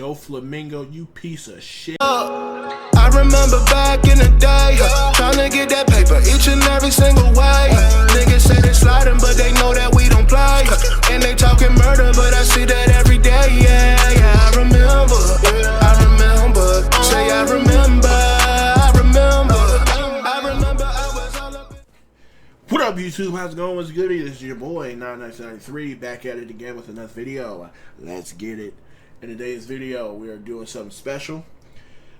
DOFLAMINGO, you piece of shit. I remember back in the day, trying to get that paper each and every single way. Niggas say they sliding, but they know that we don't play. And they talking murder, but I see that every day. Yeah, I remember. Say I remember. I was all up. What up, YouTube? How's it going? What's good? This is your boy 9993 back at it again with another video. Let's get it. In today's video, we are doing something special.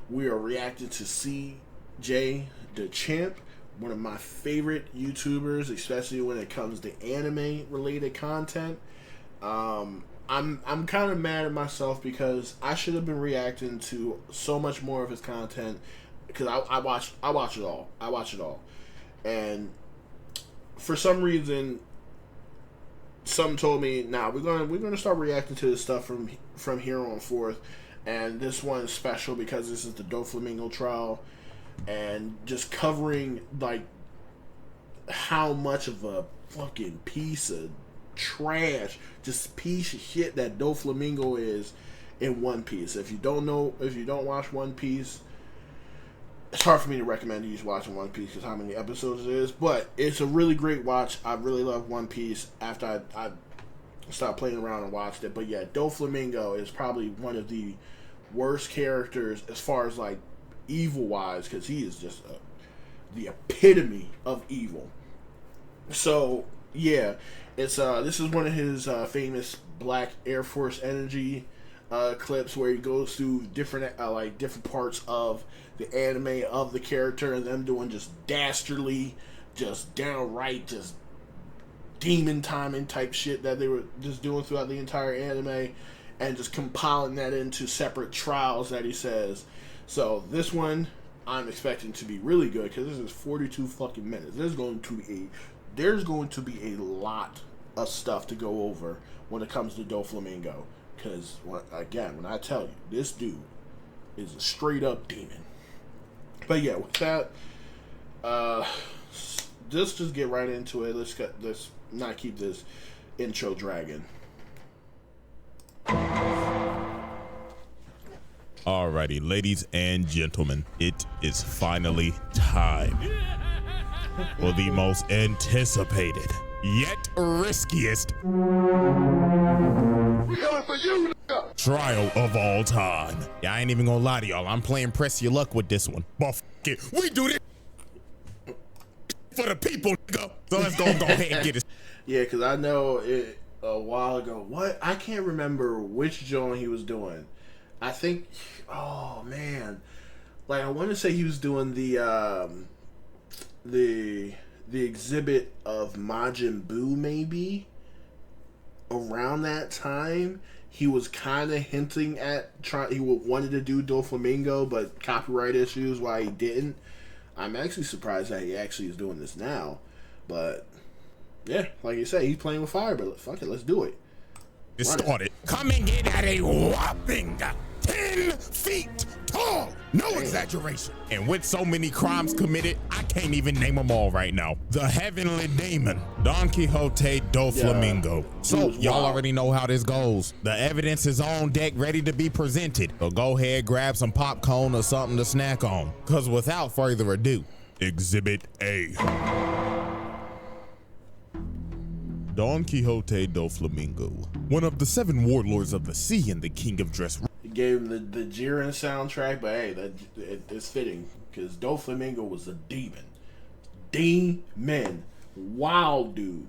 We are reacting to CJ the Champ, one of my favorite YouTubers, especially when it comes to anime related content. I'm kind of mad at myself because I should have been reacting to so much more of his content, because I watch it all, and for some reason, some told me, nah, we're gonna start reacting to this stuff from here on forth. And this one is special because this is the DOFLAMINGO trial, and just covering like how much of a fucking piece of trash, just piece of shit that DOFLAMINGO is in One Piece. If you don't watch One Piece, it's hard for me to recommend you watching One Piece because how many episodes it is, but it's a really great watch. I really love One Piece after I stopped playing around and watched it. But yeah, DOFLAMINGO is probably one of the worst characters as far as like evil wise, because he is just the epitome of evil. So yeah, it's this is one of his famous Black Air Force Energy clips where he goes through different different parts of the anime of the character and them doing just dastardly, just downright, just demon timing type shit that they were just doing throughout the entire anime, and just compiling that into separate trials that he says. So this one I'm expecting to be really good because this is 42 fucking minutes. There's going to be a lot of stuff to go over when it comes to DOFLAMINGO, because again, when I tell you, this dude is a straight up demon. But yeah, with that, let's just get right into it. Let's not keep this intro dragging. Alrighty, ladies and gentlemen, it is finally time for the most anticipated yet riskiest trial of all time. Yeah, I ain't even gonna lie to y'all. I'm playing press your luck with this one. But it, we do this for the people, nigga. So let's go ahead and get it. Yeah, because I know it a while ago. What? I can't remember which joint he was doing. I think, oh man, like I want to say he was doing the exhibit of Majin Buu, maybe. Around that time, he was kind of hinting at he wanted to do DOFLAMINGO, but copyright issues why he didn't. I'm actually surprised that he actually is doing this now, but yeah, like you say, he's playing with fire. But fuck it, let's do it. It started coming in at a whopping 10 feet tall. No exaggeration. And with so many crimes committed, I can't even name them all right now. The Heavenly Demon, Don Quixote DOFLAMINGO. So y'all already know how this goes. The evidence is on deck, ready to be presented. So go ahead, grab some popcorn or something to snack on. Cause without further ado, Exhibit A. Don Quixote DOFLAMINGO, one of the 7 warlords of the sea and the king of dress. He gave him the Jiren soundtrack, but hey, it's fitting because DOFLAMINGO was a demon. Demon. Wild dude.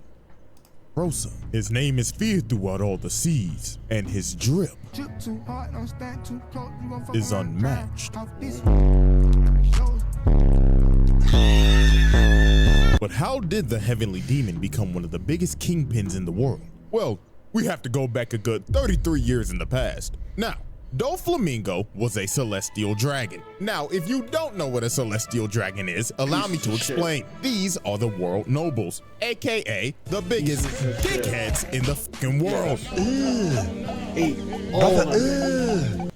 Rosa. His name is feared throughout all the seas, and his drip is unmatched. But how did the Heavenly Demon become one of the biggest kingpins in the world? Well, we have to go back a good 33 years in the past. Now, DOFLAMINGO was a celestial dragon. Now, if you don't know what a celestial dragon is, allow me to explain. These are the world nobles, aka the biggest dickheads in the fucking world.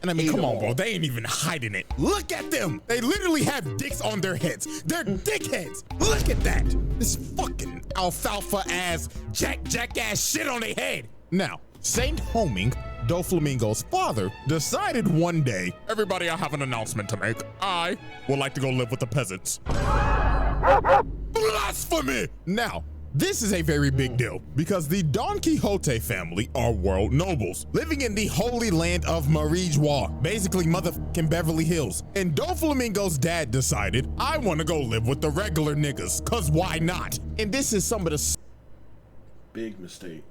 And I mean, come on, bro, they ain't even hiding it. Look at them. They literally have dicks on their heads. They're dickheads. Look at that. This fucking alfalfa ass, jack ass shit on their head. Now, Saint Homing DOFLAMINGO's father decided one day, everybody, I have an announcement to make. I would like to go live with the peasants. Blasphemy! Now, this is a very big deal because the Don Quixote family are world nobles living in the holy land of Marijuana, basically motherfucking Beverly Hills. And DOFLAMINGO's dad decided, I want to go live with the regular niggas, cause why not? And this is some of the Big mistake.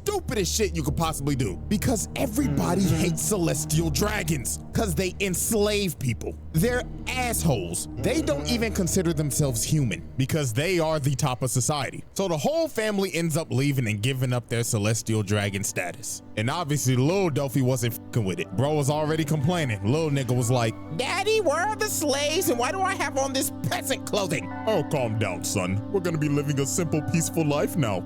stupidest shit you could possibly do because everybody hates celestial dragons because they enslave people. They're assholes. They don't even consider themselves human because they are the top of society. So the whole family ends up leaving and giving up their celestial dragon status. And obviously Lil Dofi wasn't fucking with it. Bro was already complaining. Lil nigga was like, Daddy, where are the slaves and why do I have on this peasant clothing? Oh, calm down, son. We're gonna be living a simple, peaceful life now.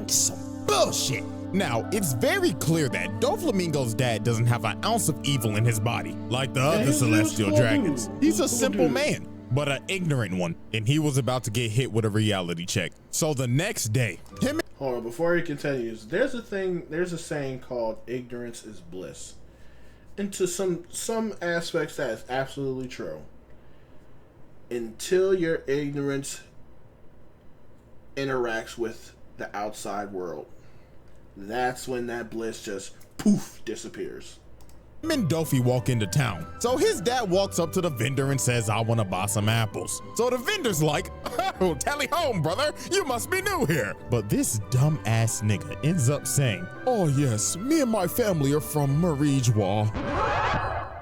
Some bullshit. Now, it's very clear that DOFLAMINGO's dad doesn't have an ounce of evil in his body, like the other celestial dragons. He's a simple man, but an ignorant one, and he was about to get hit with a reality check. So the next day, Hold on, before he continues, there's a saying called ignorance is bliss. And to some aspects that is absolutely true. Until your ignorance interacts with the outside world, that's when that bliss just poof disappears. him and Dofi walk into town. So his dad walks up to the vendor and says, I want to buy some apples. So the vendor's like, oh, tally home, brother, you must be new here. But this dumb ass nigga ends up saying, oh yes, me and my family are from Marijuana.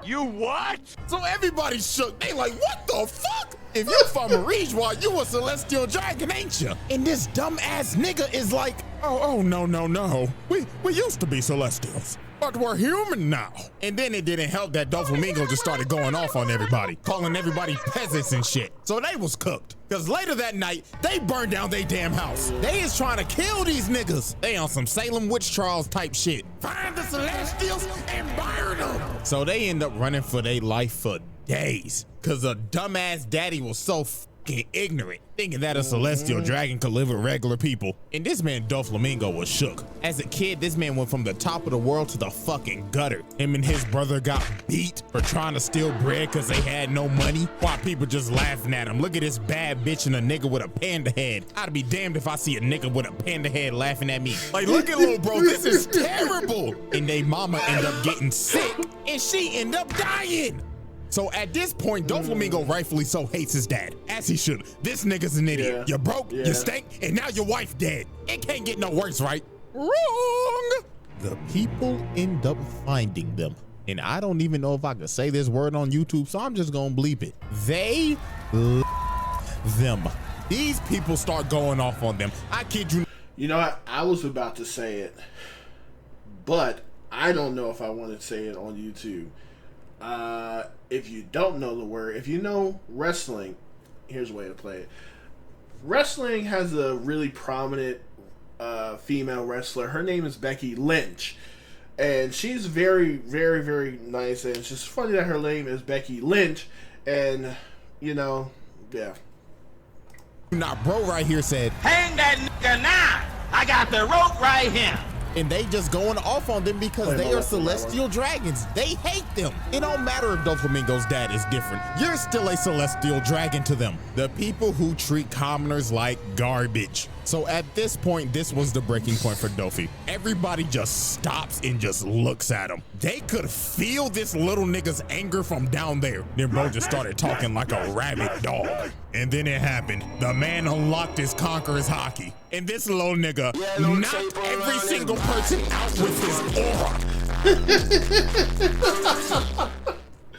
You what? So everybody shook. They like, what the fuck? If you're from Marijuana, you a celestial dragon, ain't you? And this dumb ass nigga is like, oh, no. We used to be celestials, but we're human now. And then it didn't help that DOFLAMINGO just started going off on everybody, calling everybody peasants and shit. So they was cooked. Cause later that night, they burned down their damn house. They is trying to kill these niggas. They on some Salem witch trials type shit. Find the celestials and burn them. So they end up running for their life for days. Cause a dumbass daddy was so fucking ignorant, thinking that a celestial dragon could live with regular people. And this man DOFLAMINGO was shook. As a kid, this man went from the top of the world to the fucking gutter. Him and his brother got beat for trying to steal bread cause they had no money, while people just laughing at him. Look at this bad bitch and a nigga with a panda head. I'd be damned if I see a nigga with a panda head laughing at me. Like, look at little bro, this is terrible. And they mama end up getting sick and she end up dying. So at this point, DOFLAMINGO rightfully so hates his dad, as he should. This nigga's an idiot. Yeah. You're broke, you stink, and now your wife dead. It can't get no worse, right? Wrong! The people end up finding them. And I don't even know if I could say this word on YouTube, so I'm just gonna bleep it. They them. These people start going off on them. I kid you. You know what? I was about to say it, but I don't know if I want to say it on YouTube. If you don't know the word, if you know wrestling, here's a way to play it. Wrestling has a really prominent female wrestler. Her name is Becky Lynch. And she's very, very, very nice. And it's just funny that her name is Becky Lynch. And, you know, yeah. Now, bro right here said, Hang that nigga now! I got the rope right here! and they just going off on them because they are celestial dragons. They hate them. It don't matter if DOFLAMINGO's dad is different. You're still a celestial dragon to them. The people who treat commoners like garbage. So at this point, this was the breaking point for Dofi. Everybody just stops and just looks at him. They could feel this little nigga's anger from down there. Then bro just started talking like a rabid dog. And then it happened. The man unlocked his conqueror's hockey. And this little nigga knocked every single person out with his aura.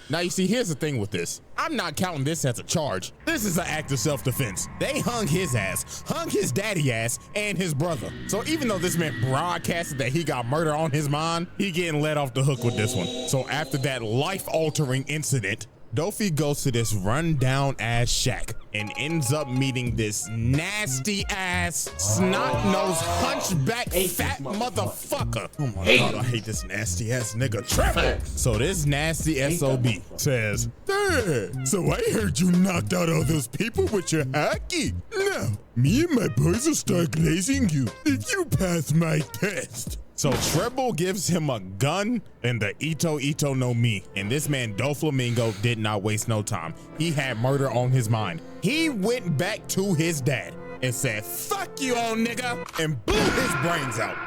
Now, you see, here's the thing with this. I'm not counting this as a charge. This is an act of self-defense. They hung his ass, hung his daddy ass, and his brother. So even though this man broadcasted that he got murder on his mind, he getting let off the hook with this one. So after that life-altering incident, Dofi goes to this rundown ass shack and ends up meeting this nasty ass, snot-nosed, hunchback, fat motherfucker. Oh my God, I hate this nasty ass nigga, Trevor. So this nasty SOB says, hey, so I heard you knocked out all those people with your hockey. Now, me and my boys will start glazing you if you pass my test. So Treble gives him a gun and the Ito no Mi. And this man, Doflamingo, did not waste no time. He had murder on his mind. He went back to his dad and said, "Fuck you, old nigga," and blew his brains out.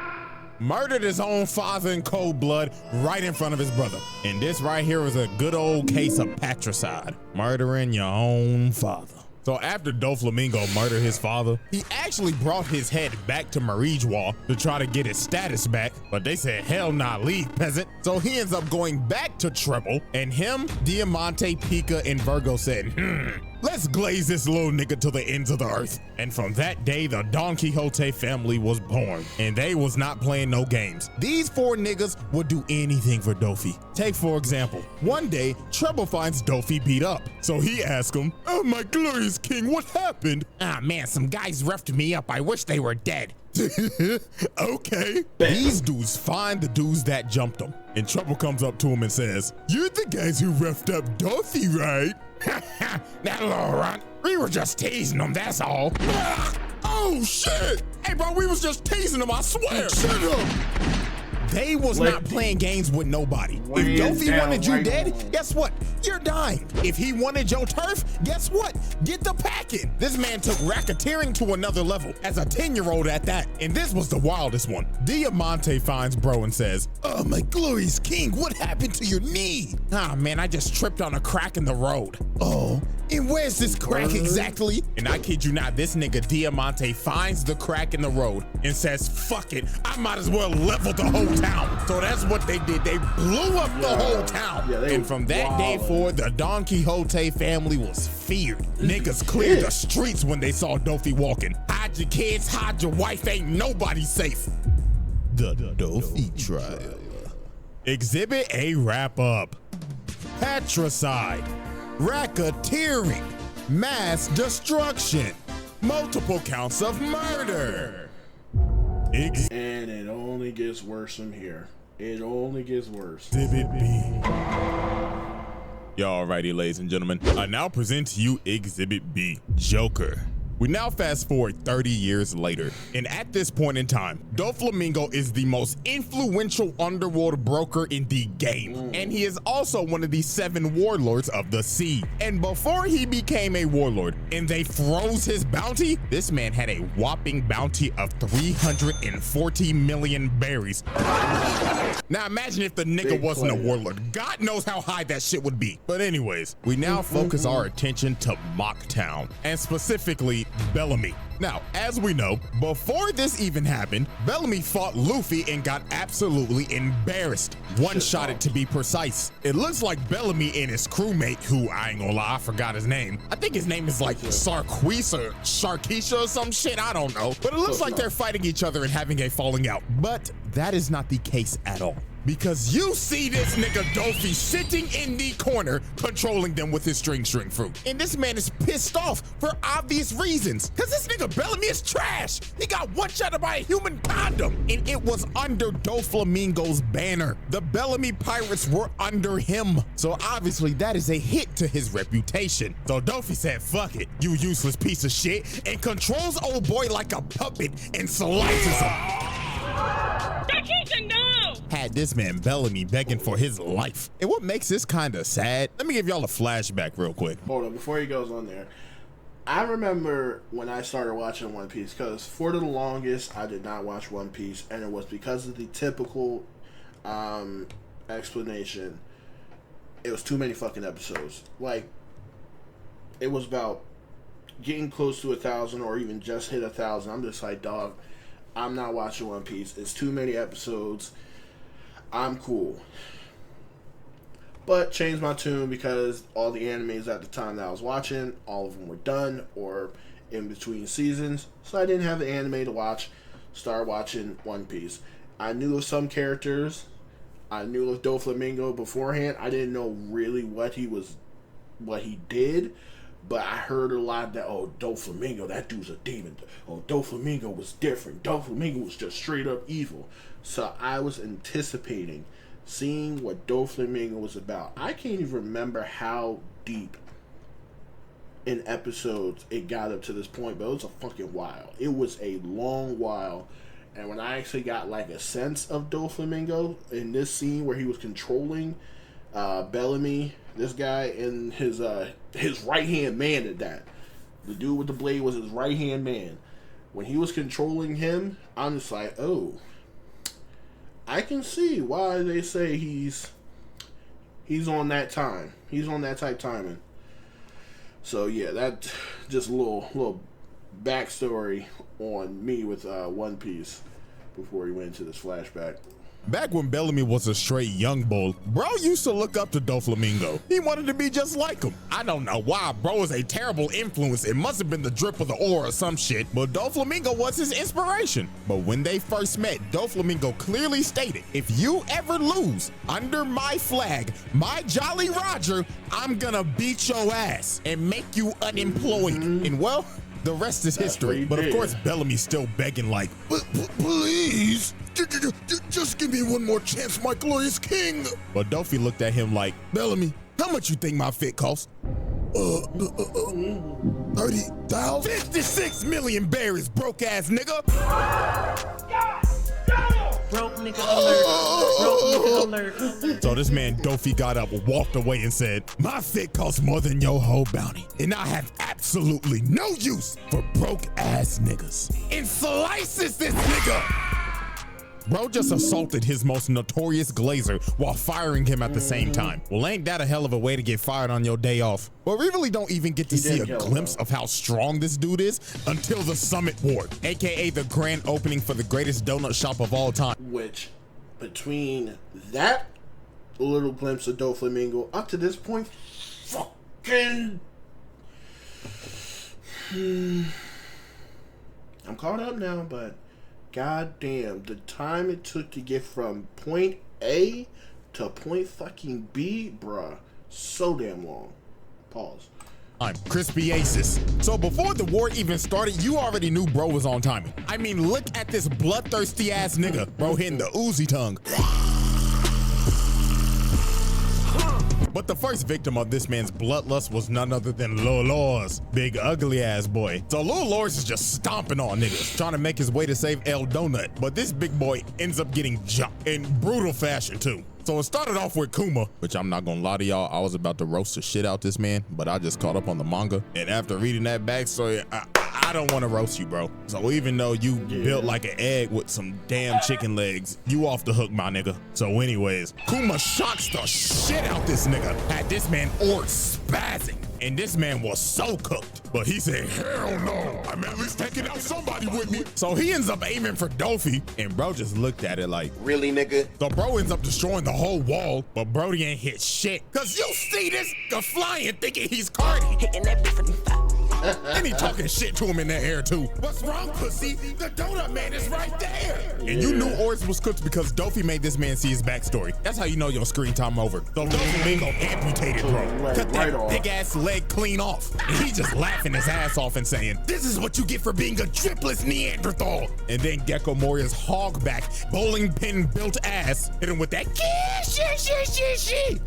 Murdered his own father in cold blood right in front of his brother. And this right here was a good old case of patricide. Murdering your own father. So after Doflamingo murdered his father, he actually brought his head back to Marijois to try to get his status back, but they said, "Hell nah, leave, peasant." So he ends up going back to Treble, and him, Diamante, Pika, and Virgo said, "Let's glaze this little nigga to the ends of the earth." And from that day, the Don Quixote family was born, and they was not playing no games. These four niggas would do anything for Dofi. Take for example, one day, Treble finds Dofi beat up. So he asks him, "Oh my glorious king, what happened?" Ah man, some guys roughed me up. I wish they were dead. Okay. These dudes find the dudes that jumped them. And Treble comes up to him and says, "You're the guys who roughed up Dofi, right?" That little runt. We were just teasing him, that's all. Oh shit! Hey bro, we was just teasing him, I swear. Shut up! They was not playing games with nobody. If Dofi wanted you dead, guess what? You're dying. If he wanted your turf, guess what? Get the packing. This man took racketeering to another level as a 10-year-old at that. And this was the wildest one. Diamante finds bro and says, "Oh my glorious king, what happened to your knee?" Ah man, I just tripped on a crack in the road. Oh, and where's this crack exactly? And I kid you not, this nigga Diamante finds the crack in the road and says, "Fuck it, I might as well level the whole town." So that's what they did. They blew up the whole town. And from that day forward, the Don Quixote family was feared. Niggas cleared the streets when they saw Dofi walking. Hide your kids, hide your wife, ain't nobody safe. The Dofi trial. Exhibit A wrap up. Patricide, racketeering, mass destruction, multiple counts of murder. And it only gets worse from here. It only gets worse. Exhibit B. Y'all righty, ladies and gentlemen. I now present to you Exhibit B, Joker. We now fast forward 30 years later, and at this point in time, Doflamingo is the most influential underworld broker in the game, and he is also one of the 7 warlords of the sea. And before he became a warlord and they froze his bounty, this man had a whopping bounty of 340 million berries. Now imagine if the nigga wasn't a warlord. God knows how high that shit would be. But anyways, we now focus our attention to Mocktown, and specifically Bellamy. Now, as we know, before this even happened, Bellamy fought Luffy and got absolutely embarrassed. One-shotted to be precise. It looks like Bellamy and his crewmate, who I ain't gonna lie, I forgot his name. I think his name is like Sarquis or Sharkeisha or some shit, I don't know. But it looks like they're fighting each other and having a falling out. But that is not the case at all. Because you see this nigga Dofi sitting in the corner controlling them with his string fruit. And this man is pissed off for obvious reasons. Cause this nigga Bellamy is trash. He got one-shotted by a human condom. And it was under Doflamingo's banner. The Bellamy pirates were under him. So obviously that is a hit to his reputation. So Dofi said, "Fuck it, you useless piece of shit," and controls old boy like a puppet and slices him. Had this man Bellamy begging for his life. And what makes this kind of sad, let me give y'all a flashback real quick. Hold on, before he goes on there. I remember when I started watching One Piece, because for the longest I did not watch One Piece, and it was because of the typical explanation. It was too many fucking episodes. Like, it was about getting close to 1,000 or even just hit 1,000. I'm just like, dog, I'm not watching One Piece. It's too many episodes. I'm cool. But changed my tune because all the animes at the time that I was watching, all of them were done or in between seasons. So I didn't have the anime to watch. Started watching One Piece. I knew of some characters. I knew of Doflamingo beforehand. I didn't know really what he did. But I heard a lot that, oh, Doflamingo, that dude's a demon. Oh, Doflamingo was different. Doflamingo was just straight up evil. So I was anticipating seeing what Doflamingo was about. I can't even remember how deep in episodes it got up to this point, but it was a fucking while. It was a long while. And when I actually got like a sense of DOFLAMINGO in this scene where he was controlling Bellamy, this guy, and his right hand man at that. The dude with the blade was his right hand man. When he was controlling him, I'm just like, oh, I can see why they say he's on that time. He's on that type timing. So yeah, that just a little backstory on me with One Piece before he went into this flashback. Back when Bellamy was a straight young bull, bro used to look up to DOFLAMINGO. He wanted to be just like him. I don't know why. Bro was a terrible influence. It must have been the drip of the ore or some shit, but DOFLAMINGO was his inspiration. But when they first met, DOFLAMINGO clearly stated, if you ever lose under my flag, my Jolly Roger, I'm gonna beat your ass and make you unemployed. And well, the rest is history. But of course, Bellamy's still begging like, please, just give me one more chance, my glorious king. But Dofi looked at him like, Bellamy, how much you think my fit cost? 30,000? 56 million berries, broke ass nigga. Broke nigga alert. Broke nigga alert. So this man Dofi got up, walked away and said, my fit costs more than your whole bounty. And I have absolutely no use for broke ass niggas. And slices this nigga. Bro just assaulted his most notorious glazer while firing him at the same time. Well, ain't that a hell of a way to get fired on your day off? But we really don't even get to see a glimpse of how strong this dude is until the Summit Ward, aka the grand opening for the greatest donut shop of all time. Which, between that little glimpse of DOFLAMINGO up to this point, fucking... I'm caught up now, but... God damn, the time it took to get from point A to point fucking B, bruh, so damn long. Pause. I'm Crispy Aces. So before the war even started, you already knew bro was on timing. I mean, look at this bloodthirsty ass nigga, bro hitting the Uzi tongue. But the first victim of this man's bloodlust was none other than Lil Lors, big ugly ass boy. So Lil Lors is just stomping on niggas, trying to make his way to save El Donut. But this big boy ends up getting jumped in brutal fashion too. So it started off with Kuma, which I'm not gonna lie to y'all, I was about to roast the shit out this man, but I just caught up on the manga. And after reading that backstory, I don't want to roast you, bro. So even though you built like an egg with some damn chicken legs, you off the hook, my nigga. So anyways, Kuma shocks the shit out this nigga, had this man or spazzing. And this man was so cooked. But he said, hell no, I'm at least taking out somebody with me. So he ends up aiming for Dofi, and bro just looked at it like, really, nigga? So bro ends up destroying the whole wall, but Brody ain't hit shit. Cause you see this nigga flying thinking he's Cardi. Hitting that different. And he talking shit to him in the air too. What's wrong, pussy? The donut man is right there. And you knew Oris was cooked because Dofi made this man see his backstory. That's how you know your screen time over. So DOFLAMINGO amputated, bro. Cut that big ass leg clean off. And he just laughing his ass off and saying, this is what you get for being a tripless Neanderthal. And then Gecko Moria's hogback, bowling pin built ass hit him with that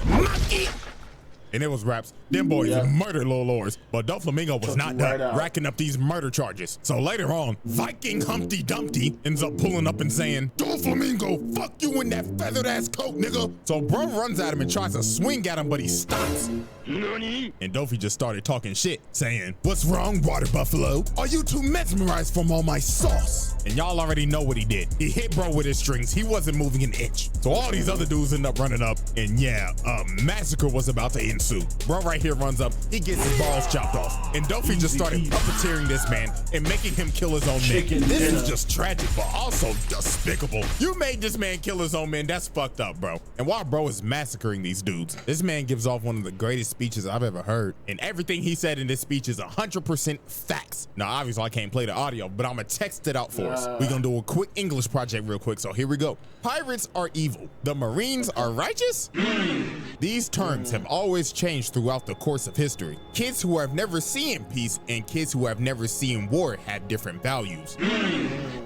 monkey. And it was raps. Them boys murdered Lil Lors, but DOFLAMINGO was not done, racking up these murder charges. So later on, Viking Humpty Dumpty ends up pulling up and saying, DOFLAMINGO, fuck you in that feathered ass coat, nigga. So bro runs at him and tries to swing at him, but he stops. And Dofi just started talking shit, saying, what's wrong, water buffalo? Are you too mesmerized from all my sauce? And y'all already know what he did. He hit bro with his strings. He wasn't moving an inch. So all these other dudes end up running up, and yeah, a massacre was about to ensue. Bro right here runs up, he gets his balls chopped off. And Dofi just started puppeteering this man and making him kill his own men. This is just tragic, but also despicable. You made this man kill his own men, that's fucked up, bro. And while bro is massacring these dudes, this man gives off one of the greatest speeches I've ever heard. And everything he said in this speech is 100% facts. Now, obviously I can't play the audio, but I'm gonna text it out for us. We're gonna do a quick English project real quick, so here we go. Pirates are evil. The Marines are righteous? These terms have always changed throughout the course of history. Kids who have never seen peace and kids who have never seen war have different values.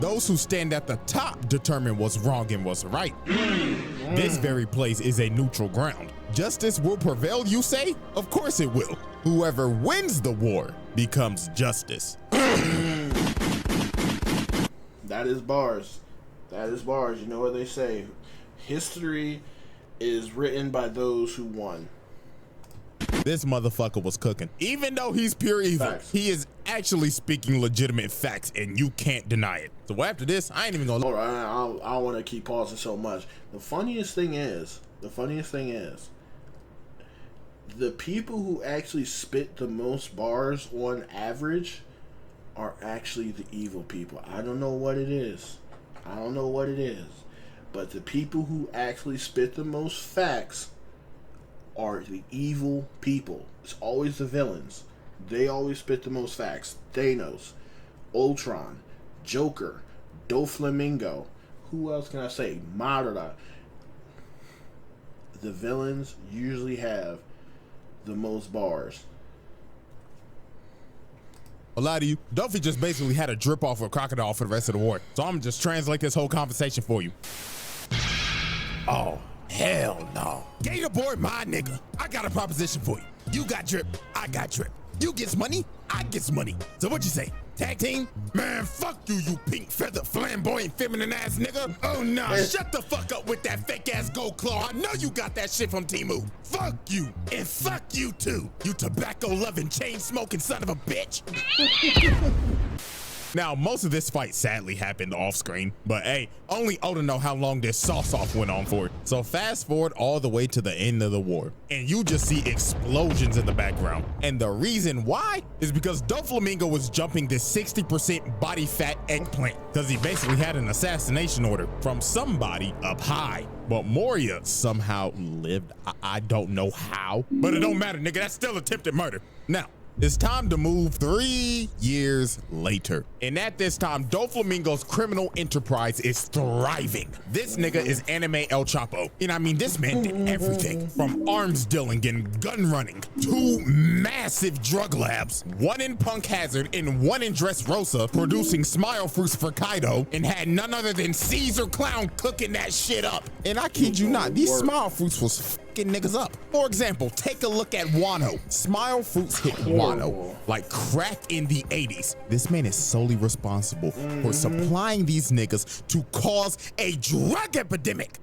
Those who stand at the top determine what's wrong and what's right. This very place is a neutral ground. Justice will prevail, you say? Of course it will. Whoever wins the war becomes justice. That is bars. That is bars. You know what they say. History is written by those who won. This motherfucker was cooking. Even though he's pure evil, Facts. he is actually speaking legitimate facts, and you can't deny it. So after this, I ain't even gonna. All right, I don't want to keep pausing so much. The funniest thing is, the people who actually spit the most bars on average are actually the evil people. I don't know what it is. But the people who actually spit the most facts are the evil people. It's always the villains. They always spit the most facts. Thanos, Ultron, Joker, DOFLAMINGO. Who else can I say? Madara. The villains usually have the most bars. A lot of you, Duffy just basically had a drip off of a crocodile for the rest of the war. So I'm just translate this whole conversation for you. Oh, hell no. Gator boy, my nigga. I got a proposition for you. You got drip, I got drip. You gets money, I gets money. So what you say? Tag team? Man, fuck you, you pink feather flamboyant feminine ass nigga. Oh nah, shut the fuck up with that fake ass gold claw. I know you got that shit from Temu. Fuck you, and fuck you too. You tobacco loving, chain smoking son of a bitch. Now, most of this fight sadly happened off screen, but hey, only Oda know how long this sauce-off went on for. So fast forward all the way to the end of the war, and you just see explosions in the background. And the reason why is because DOFLAMINGO was jumping this 60% body fat eggplant, because he basically had an assassination order from somebody up high. But Moria somehow lived. I don't know how, but it don't matter, nigga. That's still attempted murder. Now, it's time to move 3 years later. And at this time, DOFLAMINGO's criminal enterprise is thriving. This nigga is anime El Chapo. And I mean, this man did everything from arms dealing and gun running, 2 massive drug labs, 1 in Punk Hazard and 1 in Dressrosa, producing smile fruits for Kaido, and had none other than Caesar Clown cooking that shit up. And I kid you not, these smile fruits was fucking niggas up. For example, take a look at Wano. Smile fruits hit Wano like crack in the 80s. This man is solely responsible for supplying these niggas to cause a drug epidemic.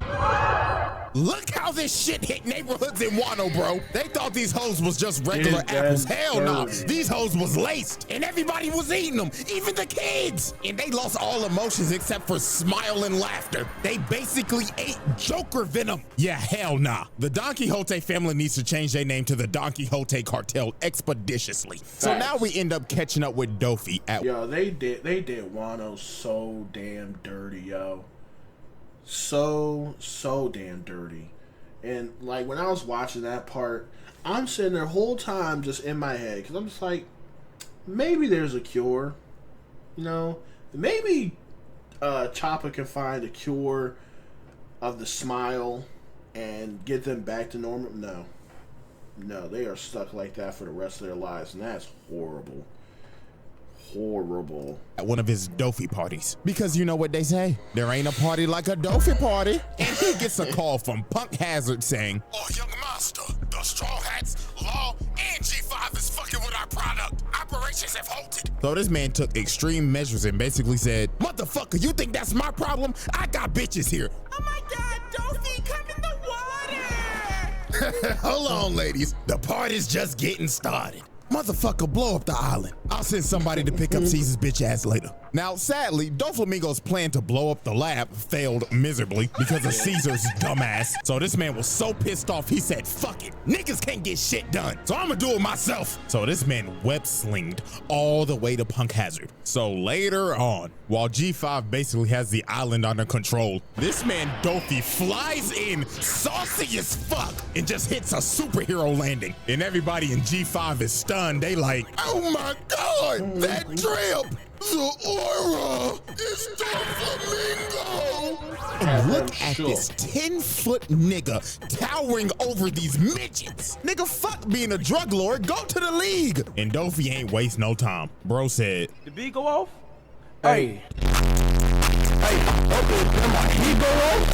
Look how this shit hit neighborhoods in Wano, bro. They thought these hoes was just regular apples. Hell no. These hoes was laced and everybody was eating them, even the kids. And they lost all emotions except for smile and laughter. They basically ate Joker venom. Yeah, hell nah. The Don Quixote family needs to change their name to the Don Quixote cartel expeditiously. So now we end up catching up with Dofi at— Yo, they did Wano so damn dirty, yo. So damn dirty. And like when I was watching that part, I'm sitting there whole time just in my head, because I'm just like, maybe there's a cure, you know, maybe Chopper can find a cure of the smile and get them back to normal. No, they are stuck like that for the rest of their lives, and that's horrible. At one of his Dofi parties. Because you know what they say, there ain't a party like a Dofi party. And he gets a call from Punk Hazard saying, "Oh, young master, the Straw Hats, Law, and G5 is fucking with our product. Operations have halted." So this man took extreme measures and basically said, "Motherfucker, you think that's my problem? I got bitches here." Oh my God, Dofi, come in the water. Hold on, ladies. The party's just getting started. Motherfucker, blow up the island. I'll send somebody to pick up Caesar's bitch ass later. Now, sadly, DOFLAMINGO's plan to blow up the lab failed miserably because of Caesar's dumbass. So this man was so pissed off, he said, "Fuck it, niggas can't get shit done, so I'ma do it myself." So this man web-slinged all the way to Punk Hazard. So later on, while G5 basically has the island under control, this man Dofi flies in saucy as fuck and just hits a superhero landing. And everybody in G5 is stunned. They like, "Oh my God, that drip! The aura is DOFLAMINGO!" And look at this 10-foot nigga towering over these midgets. Nigga, fuck being a drug lord, go to the league. And Dofi ain't waste no time. Bro said, "The beat go off? Hey, okay, come on, he go off?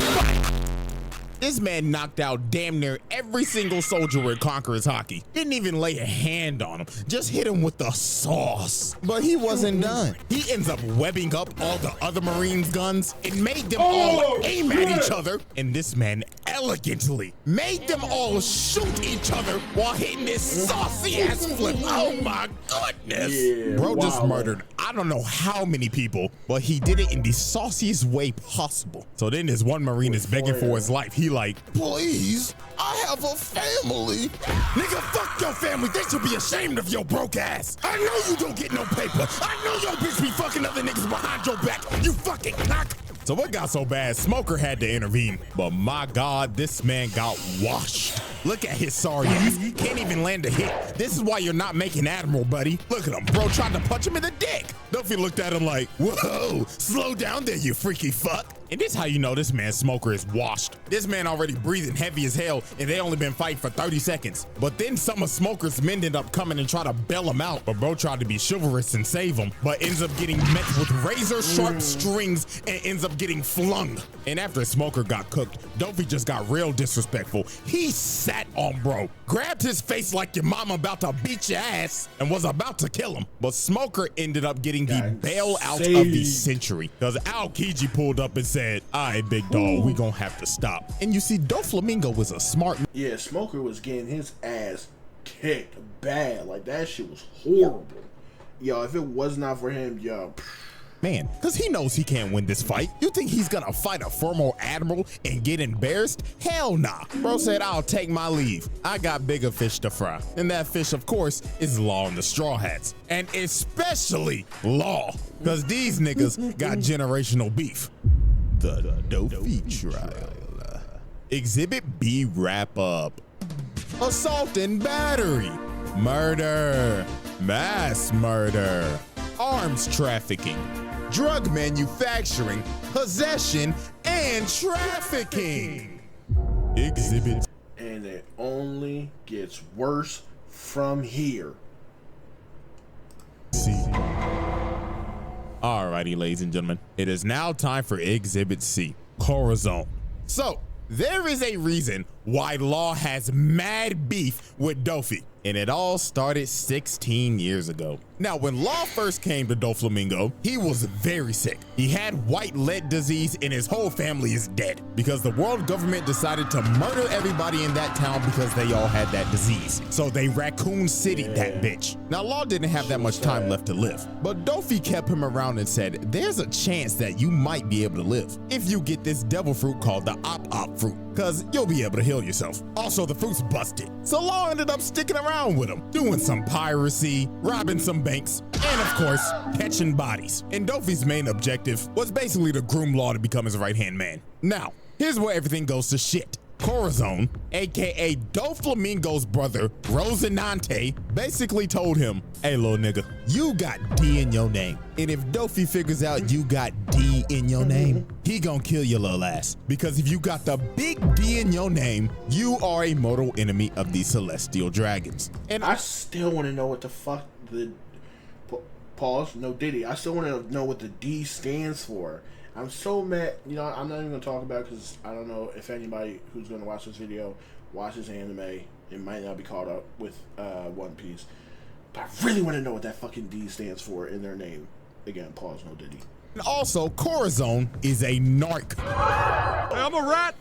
This man knocked out damn near every single soldier with Conqueror's hockey. Didn't even lay a hand on him, just hit him with the sauce. But he wasn't done. He ends up webbing up all the other Marines' guns and made them all aim at each other. And this man elegantly made them all shoot each other while hitting this saucy ass flip. Oh my goodness. Yeah, Bro just wow. murdered I don't know how many people, but he did it in the sauciest way possible. So then this one Marine is begging for his life. He like, please, I have a family. Nigga, fuck your family. They should be ashamed of your broke ass. I know you don't get no paper. I know your bitch be fucking other niggas behind your back. You fucking cock. So what got so bad, Smoker had to intervene. But my God, this man got washed. Look at his sorry ass. Can't even land a hit. This is why you're not making Admiral, buddy. Look at him. Bro tried to punch him in the dick. Duffy looked at him like, whoa, slow down there, you freaky fuck. And this how you know this man Smoker is washed. This man already breathing heavy as hell, and they only been fighting for 30 seconds. But then some of Smoker's men ended up coming and try to bail him out. But bro tried to be chivalrous and save him, but ends up getting met with razor sharp strings and ends up getting flung. And after Smoker got cooked, Duffy just got real disrespectful. He sat on bro, grabbed his face like your mama about to beat your ass, and was about to kill him. But Smoker ended up getting the bailout of the century, because Al Kiji pulled up and said, all right, big dog, we gonna have to stop. And you see, DOFLAMINGO was a smart. Yeah, Smoker was getting his ass kicked bad. Like, that shit was horrible. Yo, if it was not for him, yo. Man, because he knows he can't win this fight. You think he's gonna fight a former admiral and get embarrassed? Hell nah. Bro said, I'll take my leave. I got bigger fish to fry. And that fish, of course, is Law and the Straw Hats. And especially Law, because these niggas got generational beef. The Dofi trial. Exhibit B wrap up. Assault and battery. Murder. Mass murder. Arms trafficking. Drug manufacturing. Possession and trafficking. Exhibit. And it only gets worse from here. C. Alrighty, ladies and gentlemen, it is now time for Exhibit C, Corazon. So, there is a reason why Law has mad beef with Dofi, and it all started 16 years ago. Now, when Law first came to DOFLAMINGO, he was very sick. He had white lead disease and his whole family is dead because the world government decided to murder everybody in that town because they all had that disease. So they Raccoon City'd that bitch. Now, Law didn't have that much time left to live, but Dofi kept him around and said, there's a chance that you might be able to live if you get this devil fruit called the Op fruit, because you'll be able to heal yourself. Also, the fruit's busted. So Law ended up sticking around with him, doing some piracy, robbing some banks, and of course, catching bodies. And Dofi's main objective was basically to groom Law to become his right-hand man. Now, here's where everything goes to shit. Corazon, aka DOFLAMINGO's brother, Rosinante, basically told him, hey, little nigga, you got D in your name. And if Dofi figures out you got D in your name, he gonna kill your little ass. Because if you got the big D in your name, you are a mortal enemy of the celestial dragons. And I still want to know what the fuck the... Pause, no Diddy. I still want to know what the D stands for. I'm so mad. You know, I'm not even going to talk about it because I don't know if anybody who's going to watch this video watches anime. It might not be caught up with One Piece. But I really want to know what that fucking D stands for in their name. Again, pause, no Diddy. And also, Corazon is a narc. I'm a rat.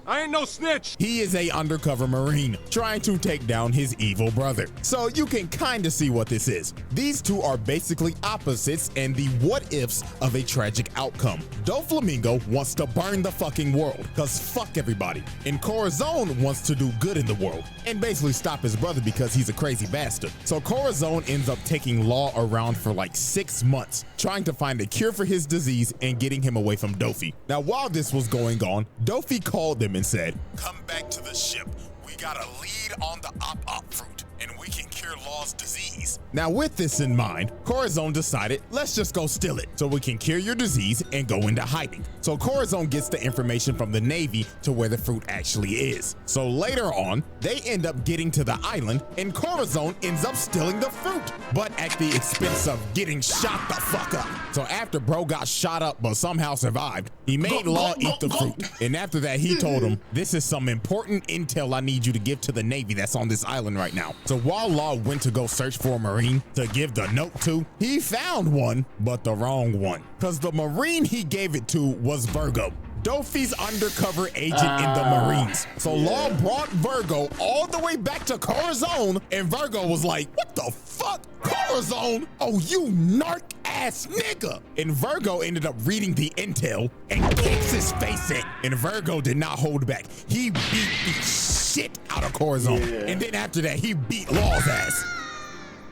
I ain't no snitch. He is a undercover Marine trying to take down his evil brother. So you can kind of see what this is. These two are basically opposites and the what ifs of a tragic outcome. DOFLAMINGO wants to burn the fucking world, cause fuck everybody. And Corazon wants to do good in the world and basically stop his brother because he's a crazy bastard. So Corazon ends up taking Law around for like 6 months, trying to find a cure for his disease and getting him away from Dofi. Now, while this was going on, Dofi called them and said, come back to the ship. We got a lead on the Op fruit. and we can cure Law's disease. Now with this in mind, Corazon decided, let's just go steal it so we can cure your disease and go into hiding. So Corazon gets the information from the Navy to where the fruit actually is. So later on, they end up getting to the island and Corazon ends up stealing the fruit, but at the expense of getting shot the fuck up. So after bro got shot up but somehow survived, he made Law eat the fruit. And after that, he told him, this is some important intel I need you to give to the Navy that's on this island right now. So while Law went to go search for a Marine to give the note to, he found one, but the wrong one. Cause the Marine he gave it to was Virgo, Dofi's undercover agent in the Marines. So Law brought Virgo all the way back to Corazon, and Virgo was like, what the fuck? Corazon? Oh, you narc ass nigga. And Virgo ended up reading the intel and kicks his face in. And Virgo did not hold back. He beat the shit out of Corazon. And then after that, he beat Law's ass.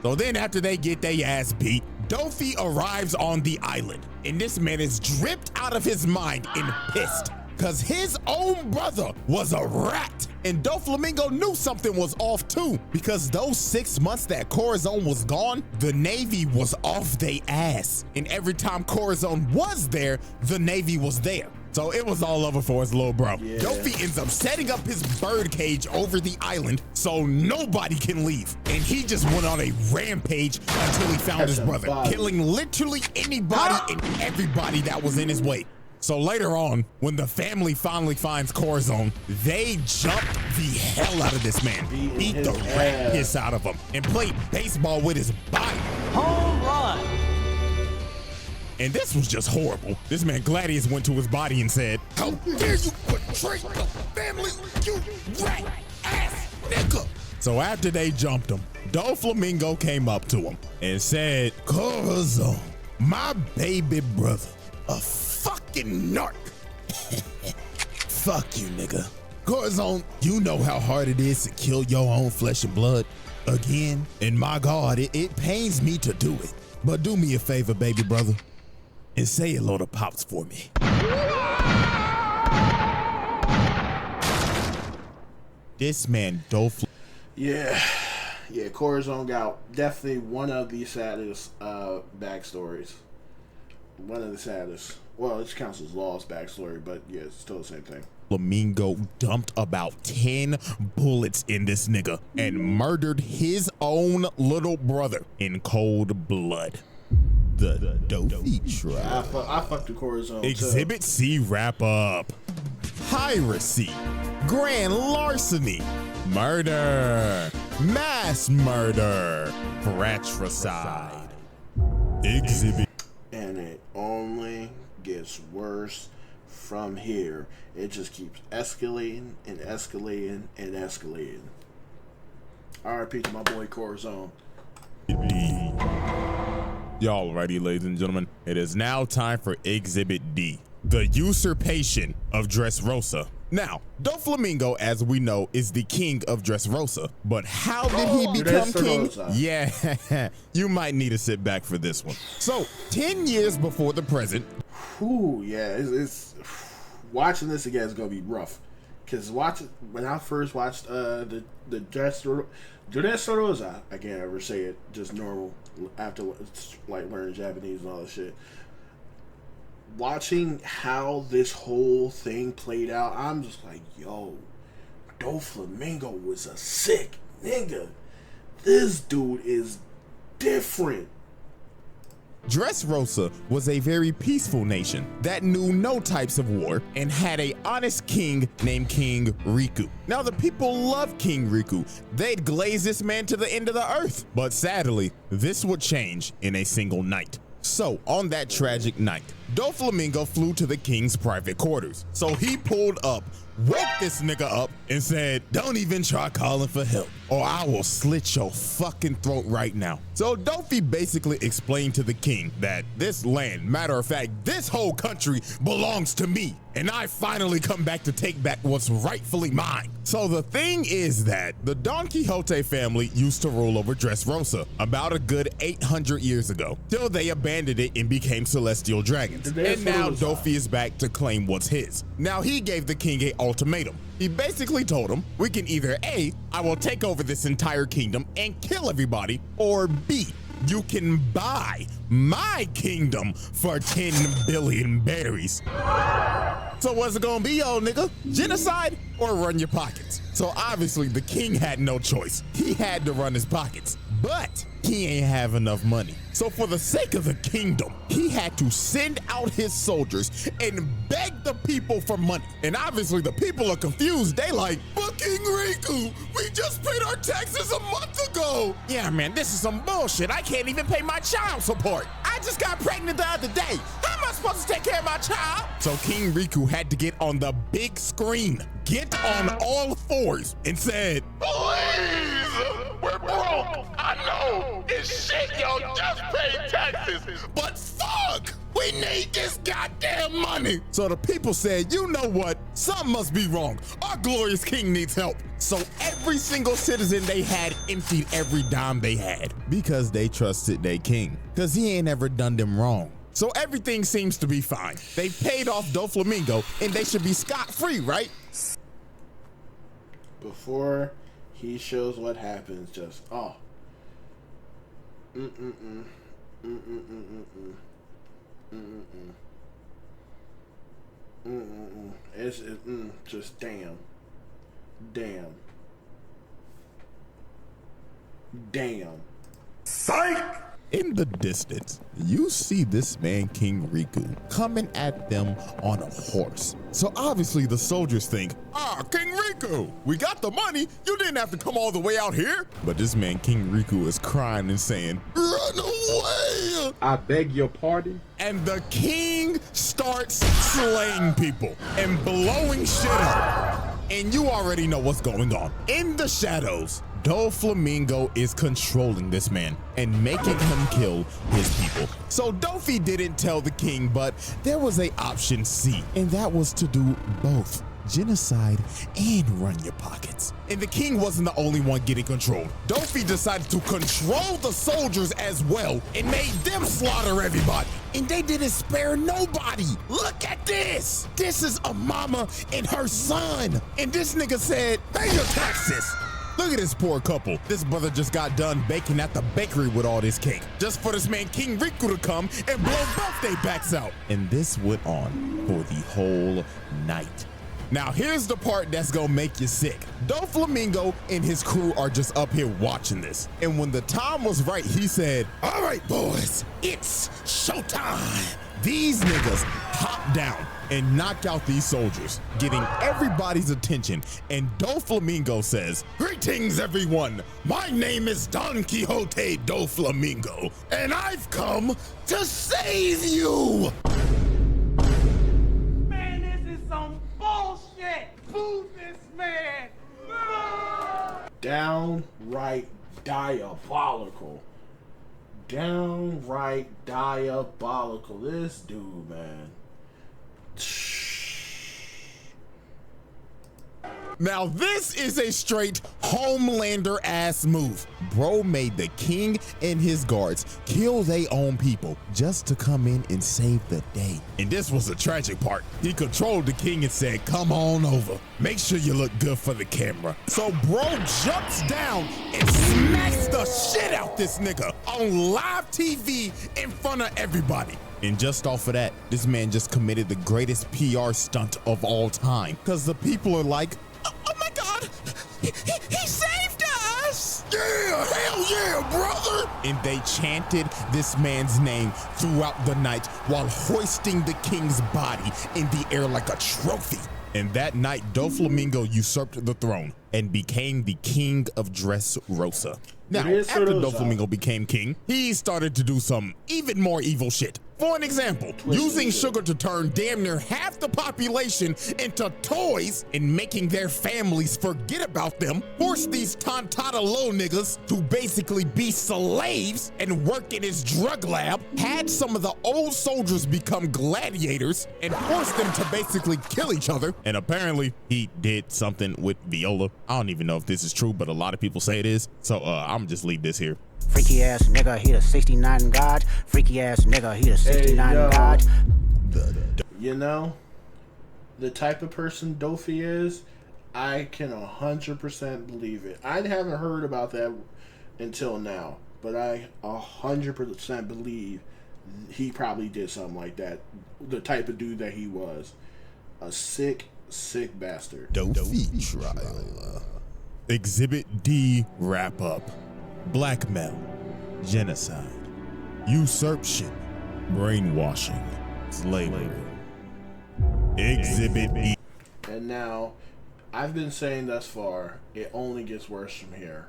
So then after they get their ass beat, Dofi arrives on the island, and this man is dripped out of his mind and pissed because his own brother was a rat. And Doflamingo knew something was off too, because those 6 months that Corazon was gone, the Navy was off they ass. And every time Corazon was there, the Navy was there. So it was all over for his little bro. Dofi ends up setting up his bird cage over the island so nobody can leave. And he just went on a rampage until he found his brother, killing literally anybody and everybody that was in his way. So later on, when the family finally finds Corazon, they jumped the hell out of this man, beat the rat piss out of him, and played baseball with his body. Home run. And this was just horrible. This man Gladius went to his body and said, how dare you betray the family, you rat ass nigga. So after they jumped him, Doflamingo came up to him and said, Corazon, my baby brother, a fucking narc. Fuck you, nigga. Corazon, you know how hard it is to kill your own flesh and blood again. And my God, it pains me to do it. But do me a favor, baby brother, and say hello to Pops for me. This man, Yeah, Corazon got definitely one of the saddest backstories. One of the saddest. Well, it counts as Law's backstory, but yeah, it's still the same thing. Flamingo dumped about 10 bullets in this nigga and murdered his own little brother in cold blood. The Dofi trial. I fucked with Corazon. Exhibit C wrap up. Piracy, grand larceny, murder, mass murder, fratricide. Exhibit. And it only gets worse from here. It just keeps escalating and escalating and escalating. RIP to my boy Corazon. D. Y'all ready, ladies and gentlemen? It is now time for Exhibit D, the usurpation of Dressrosa. Now, Doflamingo, as we know, is the king of Dressrosa, but how did he become king? Yeah, you might need to sit back for this one. So, 10 years before the present. Ooh, yeah, it's watching this again is gonna be rough, because when I first watched the Dressrosa, I can't ever say it just normal after like learning Japanese and all that shit. Watching how this whole thing played out, I'm just like, yo, Doflamingo was a sick nigga. This dude is different. Dressrosa was a very peaceful nation that knew no types of war and had a honest king named King Riku. Now the people loved King Riku. They'd glaze this man to the end of the earth. But sadly, this would change in a single night. So on that tragic night, Doflamingo flew to the king's private quarters. So he pulled up, woke this nigga up, and said, don't even try calling for help, or I will slit your fucking throat right now. So Dofi basically explained to the king that this land, matter of fact, this whole country belongs to me, and I finally come back to take back what's rightfully mine. So the thing is that the Don Quixote family used to rule over Dressrosa about a good 800 years ago, till they abandoned it and became celestial dragons. And now Dofi is back to claim what's his. Now he gave the king an ultimatum. He basically told him, we can either A, I will take over this entire kingdom and kill everybody, or B, you can buy my kingdom for 10 billion berries. So what's it gonna be, old nigga? Genocide or run your pockets? So obviously the king had no choice. He had to run his pockets, but he ain't have enough money. So for the sake of the kingdom, he had to send out his soldiers and beg the people for money. And obviously the people are confused. They like, but King Riku, we just paid our taxes a month ago. Yeah, man, this is some bullshit. I can't even pay my child support. I just got pregnant the other day. How am I supposed to take care of my child? So King Riku had to get on the big screen, get on all fours, and said, please, we're broke. I know it's shit, y'all just paid taxes, but fuck, we need this goddamn money. So the people said, you know what? Something must be wrong. Our glorious king needs help. So every single citizen they had emptied every dime they had because they trusted their king, because he ain't ever done them wrong. So everything seems to be fine. They paid off DOFLAMINGO and they should be scot-free, right? Before he shows what happens, just It's just damn. Psych! In the distance, you see this man, King Riku, coming at them on a horse. So obviously the soldiers think, King Riku, we got the money. You didn't have to come all the way out here. But this man, King Riku, is crying and saying, run away! I beg your pardon? And the king starts slaying people and blowing shit up. And you already know what's going on. In the shadows, DOFLAMINGO is controlling this man and making him kill his people. So Dofi didn't tell the king, but there was a option C, and that was to do both. Genocide and run your pockets. And the king wasn't the only one getting controlled. Dofi decided to control the soldiers as well and made them slaughter everybody. And they didn't spare nobody. Look at this. This is a mama and her son. And this nigga said, pay your taxes. Look at this poor couple. This brother just got done baking at the bakery with all this cake, just for this man King Riku to come and blow both their backs out. And this went on for the whole night. Now here's the part that's gonna make you sick. DOFLAMINGO and his crew are just up here watching this. And when the time was right, he said, all right, boys, it's showtime. These niggas hop down and knock out these soldiers, getting everybody's attention. And DOFLAMINGO says, greetings, everyone. My name is Don Quixote DOFLAMINGO, and I've come to save you. Man, this is some bullshit. Move this man. Downright diabolical. Downright diabolical. This dude, man. Now this is a straight Homelander ass move. Bro made the king and his guards kill their own people just to come in and save the day. And this was the tragic part. He controlled the king and said, come on over. Make sure you look good for the camera. So bro jumps down and smacks the shit out this nigga on live TV in front of everybody. And just off of that, this man just committed the greatest PR stunt of all time. Because the people are like, oh my God, he saved us. Yeah, hell yeah, brother. And they chanted this man's name throughout the night while hoisting the king's body in the air like a trophy. And that night, DOFLAMINGO usurped the throne and became the king of Dressrosa. Now, after DOFLAMINGO became king, he started to do some even more evil shit. For an example, using sugar to turn damn near half the population into toys and making their families forget about them, forced these Tontata low niggas to basically be slaves and work in his drug lab, had some of the old soldiers become gladiators, and forced them to basically kill each other. And apparently, he did something with Viola. I don't even know if this is true, but a lot of people say it is. So I'm just leave this here. Freaky ass nigga, he the 69 God. Freaky ass nigga, he the 69 God. You know, the type of person Dofi is, I can 100% believe it. I haven't heard about that until now, but I 100% believe he probably did something like that. The type of dude that he was. A sick bastard. Dofi trial. Exhibit D wrap up. Blackmail. Genocide. Usurpation. Brainwashing. Slavery. Exhibit E. And now, I've been saying thus far, it only gets worse from here.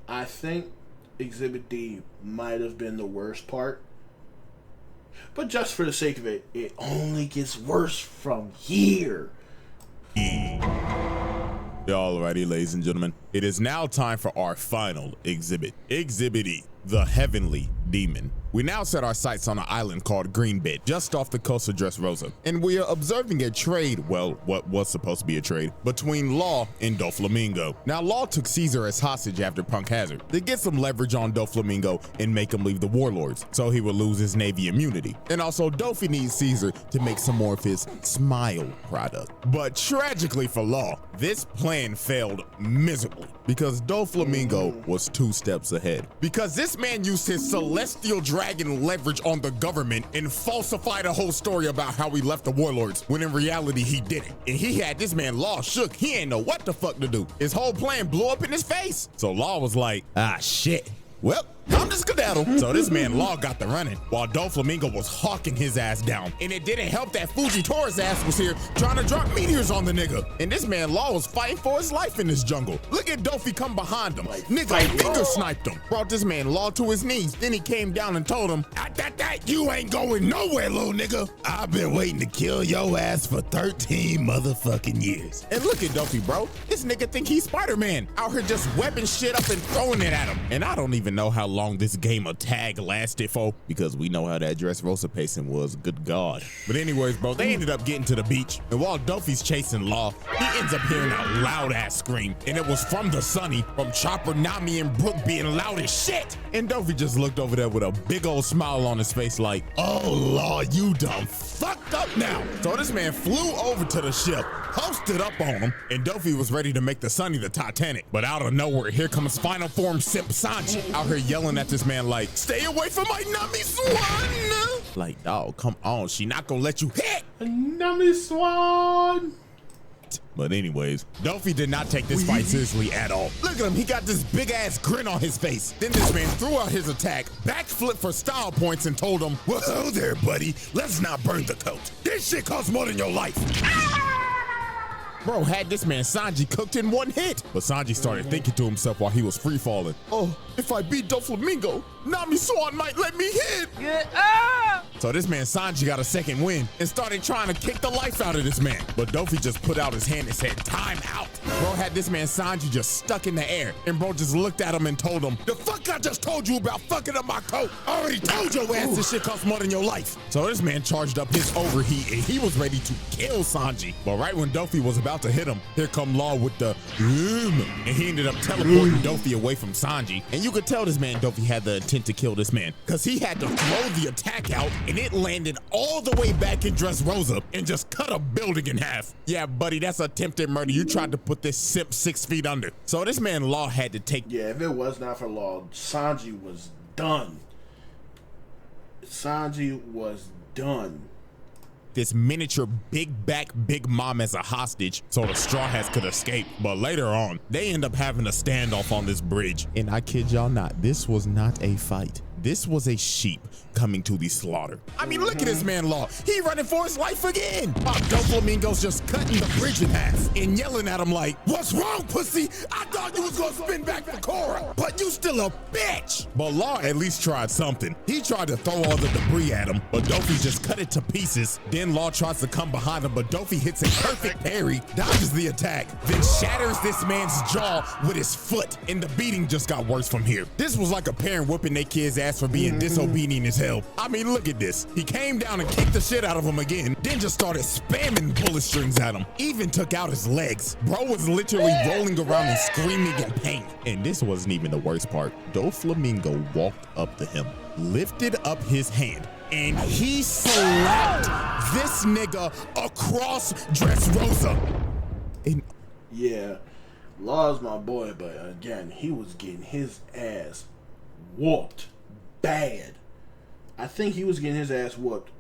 I think Exhibit D might have been the worst part. But just for the sake of it, it only gets worse from here. Alrighty, ladies and gentlemen, it is now time for our final exhibit. Exhibit E, the Heavenly Demon. We now set our sights on an island called Greenbed, just off the coast of Dressrosa, and we are observing a trade, well, what was supposed to be a trade, between Law and DOFLAMINGO. Now, Law took Caesar as hostage after Punk Hazard to get some leverage on DOFLAMINGO and make him leave the warlords, so he would lose his Navy immunity. And also, Dofi needs Caesar to make some more of his smile product. But tragically for Law, this plan failed miserably because DOFLAMINGO was 2 steps ahead. Because this man used his celestial dragon leverage on the government and falsified a whole story about how he left the warlords when in reality he didn't. And he had this man Law shook. He ain't know what the fuck to do. His whole plan blew up in his face. So Law was like, ah shit. Well, I'm just skedaddle. So this man Law got the running while DOFLAMINGO was hawking his ass down. And it didn't help that Fujitora's ass was here trying to drop meteors on the nigga. And this man Law was fighting for his life in this jungle. Look at Dofi come behind him. Nigga finger sniped him. Brought this man Law to his knees. Then he came down and told him, you ain't going nowhere, little nigga. I've been waiting to kill your ass for 13 motherfucking years. And look at Dofi, bro. This nigga think he's Spider-Man. Out here just webbing shit up and throwing it at him. And I don't even know how long this game of tag lasted for, because we know how that Dressrosa pacing was, good God. But anyways, bro, they ended up getting to the beach, and while Dofi's chasing Law, he ends up hearing a loud ass scream, and it was from the Sunny, from Chopper, Nami, and Brooke being loud as shit. And Dofi just looked over there with a big old smile on his face like, oh Law, you done fucked up now. So this man flew over to the ship, posted up on him, and Dofi was ready to make the Sunny the Titanic. But out of nowhere, here comes final form Simp Sanji out here yelling at this man like, stay away from my Nami Swan! Like, dog, come on, she not gonna let you hit! Nami Swan! But anyways, Dofi did not take this fight seriously at all. Look at him, he got this big ass grin on his face. Then this man threw out his attack, backflip for style points, and told him, well there buddy, let's not burn the coat. This shit costs more than your life. Bro had this man Sanji cooked in 1 hit. But Sanji started thinking to himself while he was free falling, oh, if I beat DOFLAMINGO, Nami Swan might let me hit. So this man Sanji got a second win and started trying to kick the life out of this man. But Dofi just put out his hand and said, time out. Bro had this man Sanji just stuck in the air, and bro just looked at him and told him, the fuck I just told you about fucking up my coat? I already told your ass this shit costs more than your life. So this man charged up his overheat and he was ready to kill Sanji. But right when Dofi was about to hit him, here come Law with the and he ended up teleporting Dofi away from Sanji. And you could tell this man Dofi had the intent to kill this man, because he had to throw the attack out and it landed all the way back in Dressrosa and just cut a building in half. Yeah, buddy, that's attempted murder. You tried to put this simp 6 feet under. So this man Law had to take... Yeah, if it was not for Law, Sanji was done. Sanji was done. This miniature big back big mom as a hostage so the Straw Hats could escape. But later on, they end up having a standoff on this bridge. And I kid y'all not, this was not a fight. This was a sheep coming to the slaughter. I mean, look at this man Law. He running for his life again. While DOFLAMINGO's just cutting the bridge in half and yelling at him like, what's wrong, pussy? I thought you was gonna spin back for Korra, but you still a bitch. But Law at least tried something. He tried to throw all the debris at him, but Dofi just cut it to pieces. Then Law tries to come behind him, but Dofi hits a perfect parry, dodges the attack, then shatters this man's jaw with his foot, and the beating just got worse from here. This was like a parent whooping their kid's ass ass for being disobedient as hell. I mean, look at this. He came down and kicked the shit out of him again, then just started spamming bullet strings at him. Even took out his legs. Bro was literally rolling around and screaming in pain. And this wasn't even the worst part. DOFLAMINGO walked up to him, lifted up his hand, and he slapped this nigga across Dressrosa. And yeah, Law's my boy, but again, he was getting his ass whooped bad. I think he was getting his ass whooped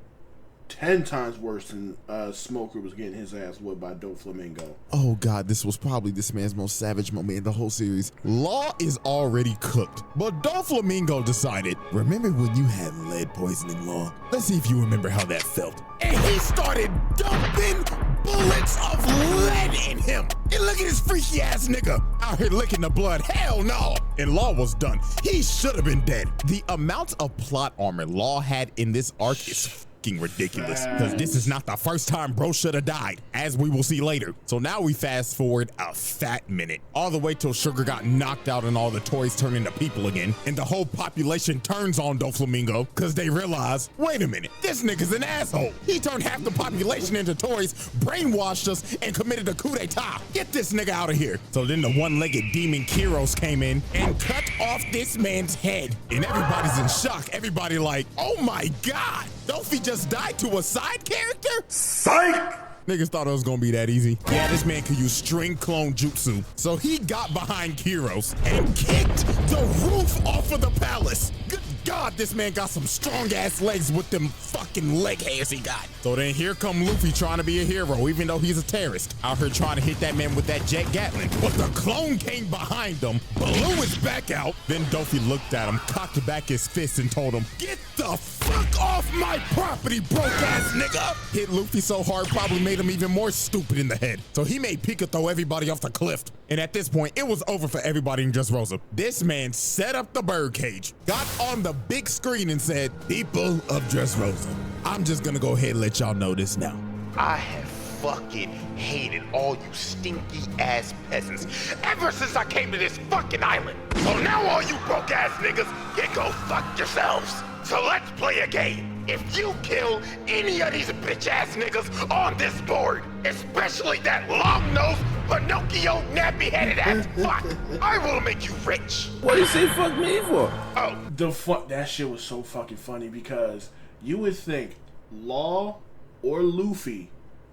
10 times worse than Smoker was getting his ass whooped by DOFLAMINGO. Oh God, this was probably this man's most savage moment in the whole series. Law is already cooked, but DOFLAMINGO decided, remember when you had lead poisoning, Law? Let's see if you remember how that felt. And he started dumping bullets of lead in him. And look at this freaky ass nigga out here licking the blood. Hell no. And Law was done. He should have been dead. The amount of plot armor Law had in this arc is ridiculous, because this is not the first time bro should have died, as we will see later. So now we fast forward a fat minute, all the way till Sugar got knocked out and all the toys turn into people again, and the whole population turns on DOFLAMINGO because they realize, wait a minute, this nigga's an asshole. He turned half the population into toys, brainwashed us, and committed a coup d'etat. Get this nigga out of here. So then the one-legged demon Kyros came in and cut off this man's head, and everybody's in shock. Everybody like, oh my God, Dofi just died to a side character? Psych! Niggas thought it was gonna be that easy. Yeah, this man could use string clone jutsu. So he got behind Kyros and kicked the roof off of the palace. Good God, this man got some strong ass legs with them fucking leg hairs he got. So then here come Luffy trying to be a hero, even though he's a terrorist. Out here trying to hit that man with that jet Gatling. But the clone came behind him, blew his back out. Then Dofi looked at him, cocked back his fist and told him, get the fuck off my property, broke ass nigga. Hit Luffy so hard, probably made him even more stupid in the head. So he made Pika throw everybody off the cliff. And at this point, it was over for everybody in Dressrosa. This man set up the birdcage, got on the big screen and said, people of Dressrosa, I'm just gonna go ahead and let y'all know this now. I have fucking hated all you stinky ass peasants ever since I came to this fucking island. So now all you broke ass niggas can go fuck yourselves. So let's play a game. If you kill any of these bitch ass niggas on this board, especially that long-nosed Pinocchio nappy-headed ass fuck, I will make you rich. What do you say fuck me for? Oh. The fuck, that shit was so fucking funny because you would think Law or Luffy,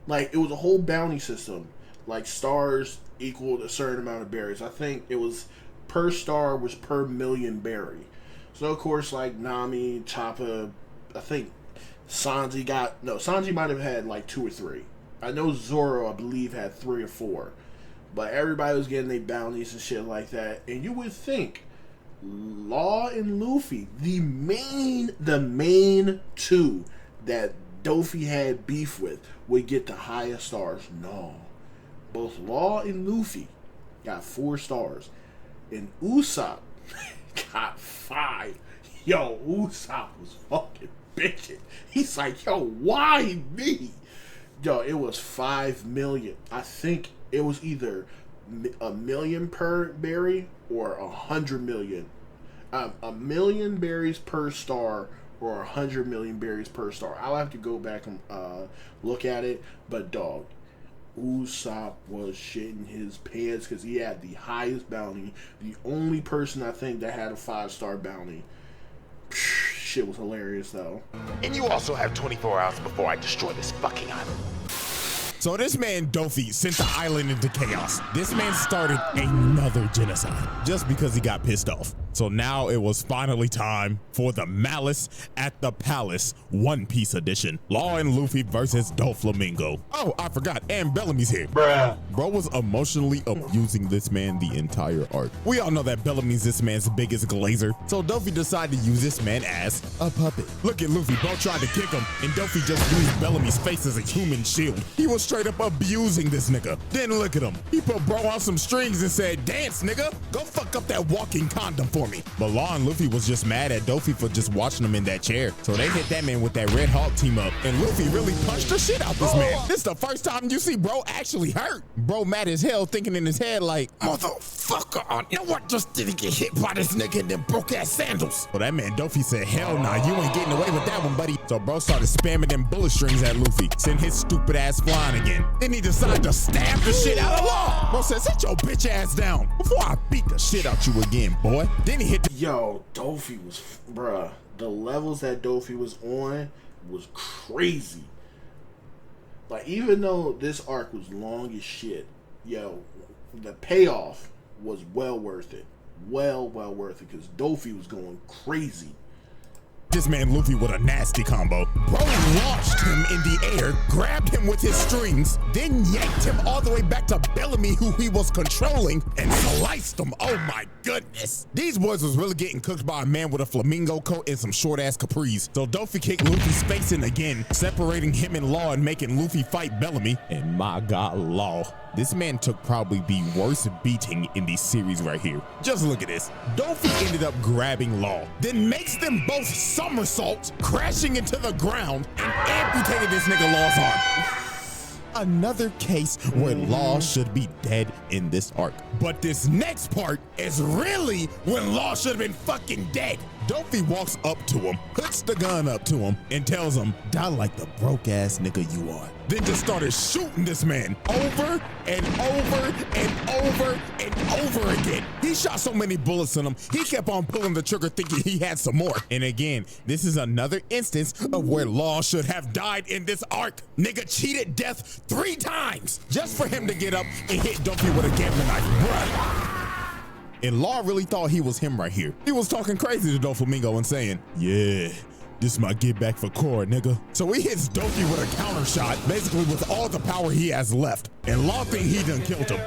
like it was a whole bounty system, like stars equaled a certain amount of berries. I think it was per star was per million berry. So of course like Nami, Choppa, I think Sanji might have had like 2 or 3. I know Zoro, I believe, had 3 or 4. But everybody was getting their bounties and shit like that. And you would think Law and Luffy, the main two that Dofi had beef with, would get the highest stars. No. Both Law and Luffy got 4 stars. And Usopp got 5. Yo, Usopp was fucking bitching. He's like, yo, why me? Yo, it was 5 million. I think it was either a million per berry or 100 million. A million berries per star or 100 million berries per star. I'll have to go back and look at it. But dog, Usopp was shitting his pants because he had the highest bounty. The only person I think that had a 5-star bounty. Shit was hilarious though. And you also have 24 hours before I destroy this fucking island. So this man Dofi sent the island into chaos. This man started another genocide just because he got pissed off. So now it was finally time for the Malice at the Palace One Piece edition. Law and Luffy versus DOFLAMINGO. Oh, I forgot, and Bellamy's here. Bruh. Bro was emotionally abusing this man the entire arc. We all know that Bellamy's this man's biggest glazer. So Dofi decided to use this man as a puppet. Look at Luffy, bro tried to kick him, and Dofi just used Bellamy's face as a human shield. He was straight up abusing this nigga. Then look at him. He put bro on some strings and said, dance nigga, go fuck up that walking condom for for me. But Law and Luffy was just mad at Dofi for just watching him in that chair. So they hit that man with that Red Hawk team up. And Luffy really punched the shit out this man. This is the first time you see bro actually hurt. Bro mad as hell, thinking in his head like, motherfucker, you know what? Just didn't get hit by this nigga in them broke ass sandals. Well, that man Dofi said, hell nah, you ain't getting away with that one, buddy. So bro started spamming them bullet strings at Luffy, send his stupid ass flying again. Then he decided to stab the shit out of Law. Bro said, sit your bitch ass down before I beat the shit out you again, boy. Then he hit the Yo, Dofi was, bruh, the levels that Dofi was on was crazy. Like, even though this arc was long as shit, yo, the payoff was well worth it. Well worth it, because Dofi was going crazy. This man Luffy with a nasty combo. Bro launched him in the air, grabbed him with his strings, then yanked him all the way back to Bellamy, who he was controlling, and sliced him. Oh my goodness. These boys was really getting cooked by a man with a flamingo coat and some short ass capris. So Dofi kicked Luffy's face in again, separating him and Law and making Luffy fight Bellamy. And my God, Law. This man took probably the worst beating in the series right here. Just look at this. Dofi ended up grabbing Law, then makes them both somersaults, crashing into the ground, and amputated this nigga Law's arm. Another case where Law should be dead in this arc. But this next part is really when Law should have been fucking dead. Dofi walks up to him, puts the gun up to him, and tells him, die like the broke ass nigga you are. Then just started shooting this man over and over and over and over again. He shot so many bullets in him, he kept on pulling the trigger thinking he had some more. And again, this is another instance of where Law should have died in this arc. Nigga cheated death 3 times just for him to get up and hit Dofi with a gambling knife, bruh. And Law really thought he was him right here. He was talking crazy to DOFLAMINGO and saying, yeah, this might get back for Korra, nigga. So he hits Dofi with a counter shot, basically with all the power he has left. And Law think he done killed him.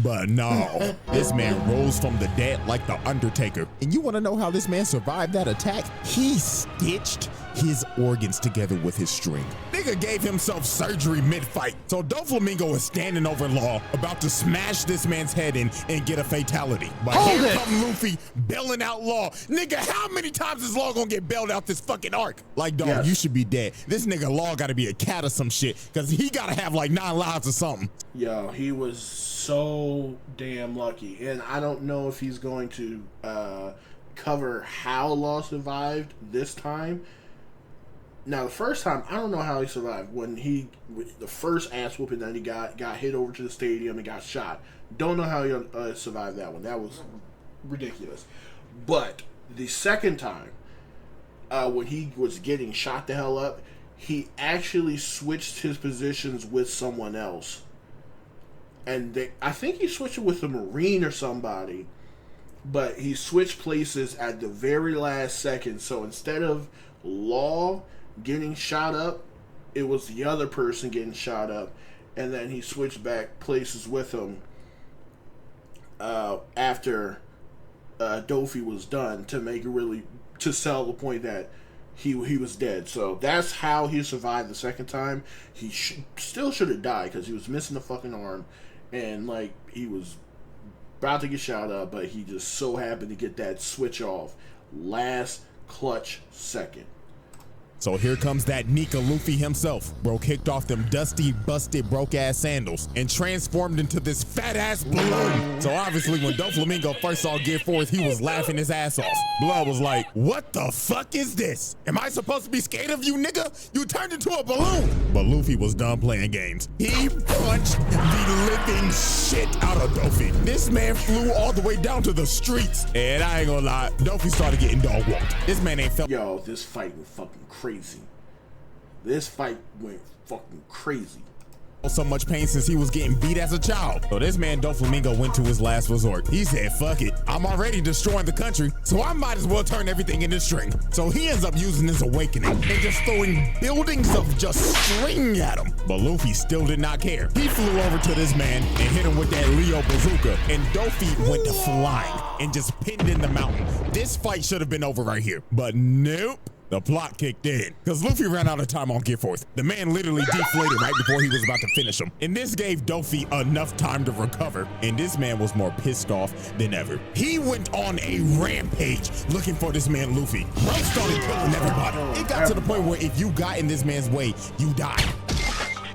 But no, this man rose from the dead like the Undertaker. And you wanna know how this man survived that attack? He stitched his organs together with his string. Nigga gave himself surgery mid-fight. So DOFLAMINGO is standing over Law, about to smash this man's head in and get a fatality. But here come Luffy bailing out Law. Nigga, how many times is Law gonna get bailed out this fucking arc? Like, dog, you should be dead. This nigga Law gotta be a cat or some shit, cause he gotta have like 9 lives or something. Yo, he was so damn lucky. And I don't know if he's going to cover how Law survived this time. Now, the first time, I don't know how he survived. When the first ass whooping that he got hit over to the stadium and got shot. Don't know how he survived that one. That was ridiculous. But the second time, when he was getting shot the hell up, he actually switched his positions with someone else. And I think he switched it with a Marine or somebody. But he switched places at the very last second. So instead of Law getting shot up, it was the other person getting shot up, and then he switched back places with him after Dofi was done to sell the point that he was dead. So that's how he survived the second time. He still should have died because he was missing a fucking arm, and like he was about to get shot up, but he just so happened to get that switch off last clutch second. So here comes that Nika Luffy himself. Bro kicked off them dusty, busted, broke-ass sandals and transformed into this fat-ass balloon. So obviously when DOFLAMINGO first saw Gear 4, he was laughing his ass off. Blood was like, what the fuck is this? Am I supposed to be scared of you, nigga? You turned into a balloon. But Luffy was done playing games. He punched the living shit out of Dofi. This man flew all the way down to the streets. And I ain't gonna lie, Dofi started getting dog walked. This man ain't felt. Yo, this fight was fucking crazy. This fight went fucking crazy. So much pain since he was getting beat as a child. So this man DOFLAMINGO went to his last resort. He said, fuck it, I'm already destroying the country, so I might as well turn everything into string. So he ends up using his awakening and just throwing buildings of just string at him. But Luffy still did not care. He flew over to this man and hit him with that Leo bazooka, and Dofi went to flying and just pinned in the mountain. This fight should have been over right here, but nope. the plot kicked in because Luffy ran out of time on Gear Force. The man literally deflated right before he was about to finish him. And this gave Dofi enough time to recover. And this man was more pissed off than ever. He went on a rampage looking for this man Luffy. Bro started killing everybody. It got to the point where if you got in this man's way, you died.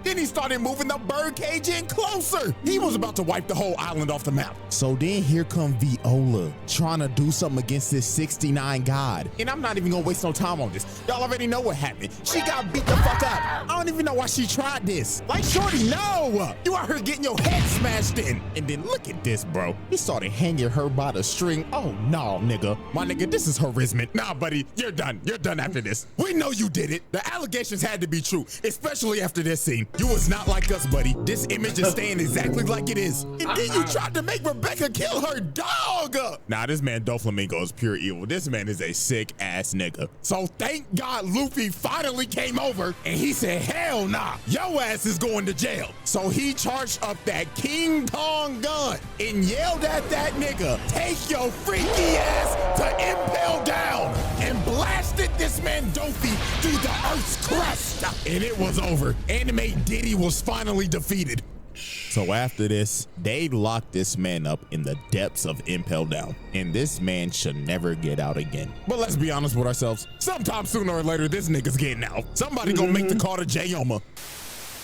Then he started moving the bird cage in closer. He was about to wipe the whole island off the map. So then here come Viola trying to do something against this 69 god. And I'm not even gonna waste no time on this. Y'all already know what happened. She got beat the fuck up. I don't even know why she tried this. Like, shorty, no! You out here getting your head smashed in. And then look at this, bro. He started hanging her by the string. Oh, no, nigga. My nigga, this is harassment. Nah, buddy, you're done. You're done after this. We know you did it. The allegations had to be true, especially after this scene. You was not like us, buddy. This image is staying exactly like it is. And then you tried to make Rebecca kill her dog. Nah, this man DOFLAMINGO is pure evil. This man is a sick ass nigga. So thank God Luffy finally came over and he said, hell nah, your ass is going to jail. So he charged up that King Kong gun and yelled at that nigga, take your freaky ass to impale down, and blasted this man Dofi through the earth's crust. And it was over. Anime Diddy was finally defeated. So after this, they locked this man up in the depths of Impel Down, and this man should never get out again. But let's be honest with ourselves. Sometime sooner or later, this nigga's getting out. Somebody gonna make the call to Jayoma.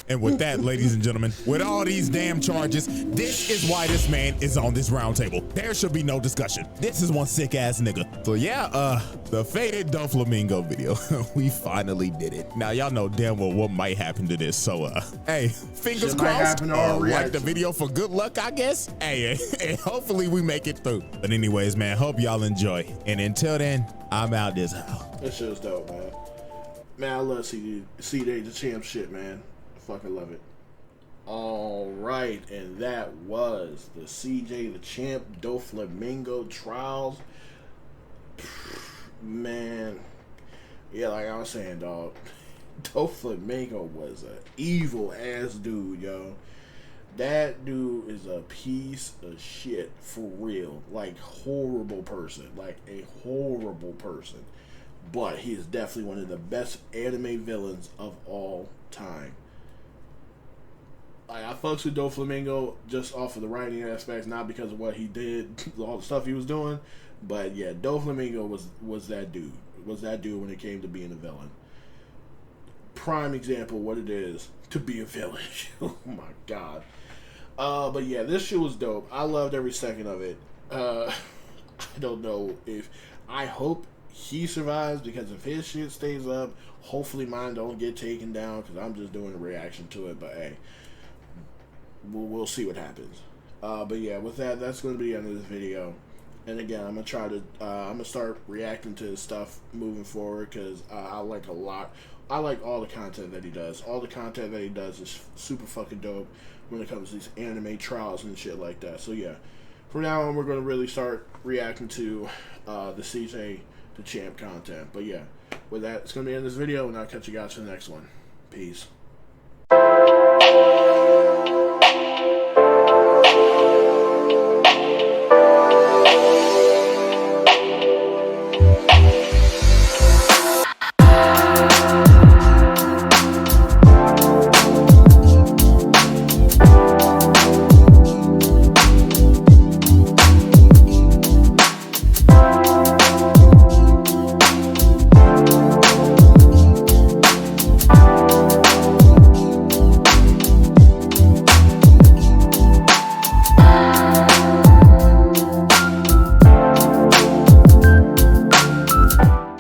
And with that, ladies and gentlemen, with all these damn charges, this is why this man is on this round table. There should be no discussion. This is one sick ass nigga. So yeah, the faded DOFLAMINGO video. We finally did it. Now y'all know damn well what might happen to this. So hey, fingers crossed. Like the video for good luck, I guess. Hey, and hopefully we make it through. But anyways, man, hope y'all enjoy. And until then, I'm out this house. That shit's dope, man. Man, I love CD the champ shit, man. Fucking love it. All right, and that was the CJ the Champ DOFLAMINGO trials. Man, yeah, like I was saying, dog, DOFLAMINGO was an evil ass dude, yo. That dude is a piece of shit for real. Like, horrible person. Like a horrible person. But he is definitely one of the best anime villains of all time. I fucks with DOFLAMINGO just off of the writing aspects, not because of what he did, all the stuff he was doing. But yeah, DOFLAMINGO was that dude. Was that dude when it came to being a villain. Prime example what it is to be a villain. Oh my god. But yeah, this shit was dope. I loved every second of it. I don't know if I hope he survives, because if his shit stays up, hopefully mine don't get taken down, because I'm just doing a reaction to it. But hey, we'll see what happens. But yeah, with that, that's going to be the end of this video. And again, I'm gonna try to I'm gonna start reacting to his stuff moving forward, because I like a lot. I like all the content that he does. All the content that he does is super fucking dope when it comes to these anime trials and shit like that. So yeah, from now on, we're gonna really start reacting to the CJ the Champ content. But yeah, with that, it's gonna be in this video, and I'll catch you guys for the next one. Peace.